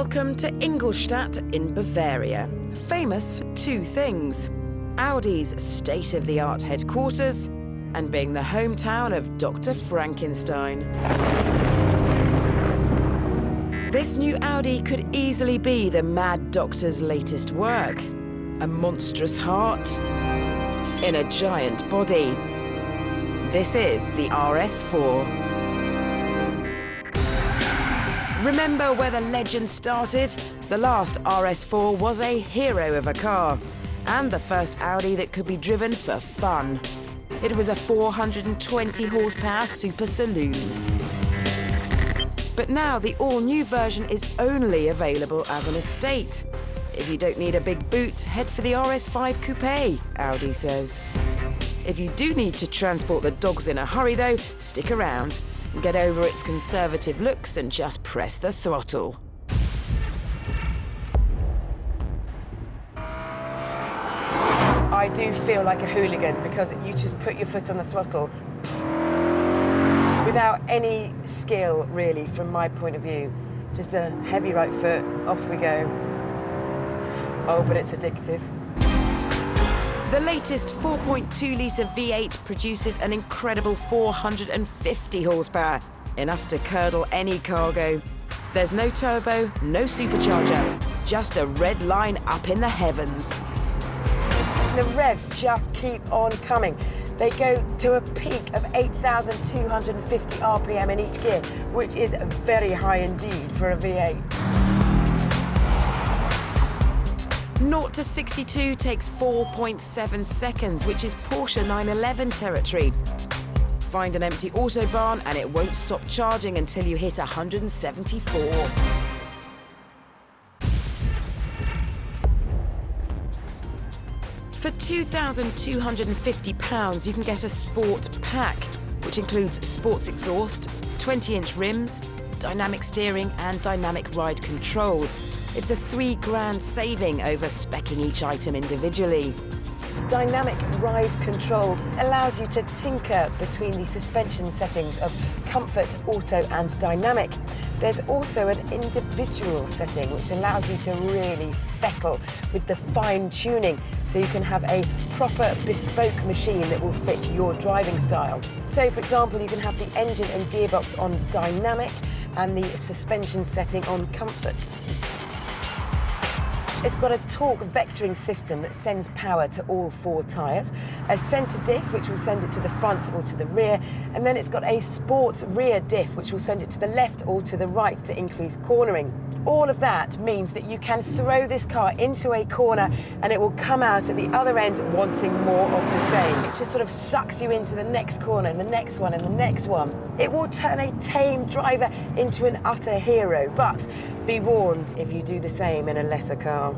Welcome to Ingolstadt in Bavaria, famous for two things: Audi's state-of-the-art headquarters and being the hometown of Dr. Frankenstein. This new Audi could easily be the Mad Doctor's latest work. A monstrous heart in a giant body. This is the RS4. Remember where the legend started? The last RS4 was a hero of a car, and the first Audi that could be driven for fun. It was a 420 horsepower super saloon. But now the all-new version is only available as an estate. If you don't need a big boot, head for the RS5 Coupe, Audi says. If you do need to transport the dogs in a hurry though, stick around. Get over its conservative looks and just press the throttle. I do feel like a hooligan because you just put your foot on the throttle without any skill, really, from my point of view. Just a heavy right foot, off we go. Oh, but it's addictive. The latest 4.2-litre V8 produces an incredible 450 horsepower, enough to curdle any cargo. There's no turbo, no supercharger, just a red line up in the heavens. The revs just keep on coming. They go to a peak of 8,250 RPM in each gear, which is very high indeed for a V8. 0 to 62 takes 4.7 seconds, which is Porsche 911 territory. Find an empty autobahn and it won't stop charging until you hit 174. For £2,250, you can get a sport pack, which includes sports exhaust, 20-inch rims, dynamic steering and dynamic ride control. It's a £3,000 saving over speccing each item individually. Dynamic ride control allows you to tinker between the suspension settings of comfort, auto and dynamic. There's also an individual setting which allows you to really feckle with the fine tuning so you can have a proper bespoke machine that will fit your driving style. So for example, you can have the engine and gearbox on dynamic and the suspension setting on comfort. It's got a torque vectoring system that sends power to all four tyres, a centre diff which will send it to the front or to the rear, and then it's got a sports rear diff which will send it to the left or to the right to increase cornering. All of that means that you can throw this car into a corner and it will come out at the other end wanting more of the same. It just sort of sucks you into the next corner and the next one and the next one. It will turn a tame driver into an utter hero, but be warned if you do the same in a lesser car.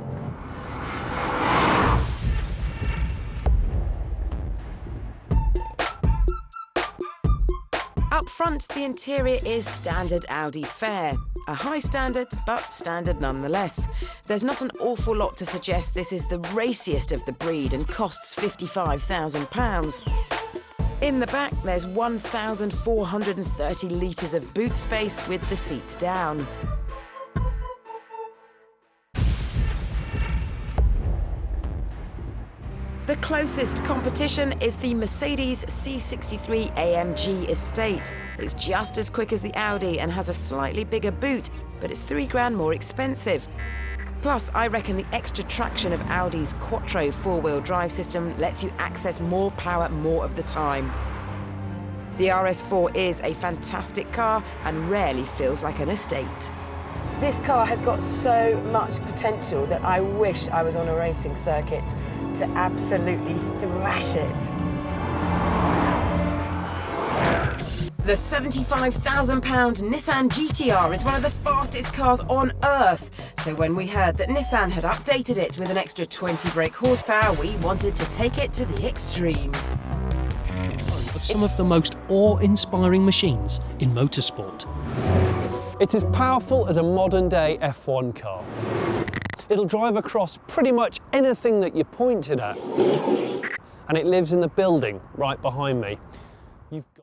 Up front, the interior is standard Audi fare. A high standard, but standard nonetheless. There's not an awful lot to suggest this is the raciest of the breed and costs £55,000. In the back, there's 1,430 litres of boot space with the seats down. The closest competition is the Mercedes C63 AMG estate. It's just as quick as the Audi and has a slightly bigger boot, but it's £3,000 more expensive. Plus, I reckon the extra traction of Audi's Quattro four-wheel drive system lets you access more power more of the time. The RS4 is a fantastic car and rarely feels like an estate. This car has got so much potential that I wish I was on a racing circuit to absolutely thrash it. The £75,000 Nissan GT-R is one of the fastest cars on Earth. So when we heard that Nissan had updated it with an extra 20 brake horsepower, we wanted to take it to the extreme. Of some of the most awe-inspiring machines in motorsport. It's as powerful as a modern-day F1 car. It'll drive across pretty much anything that you point it at. And it lives in the building right behind me.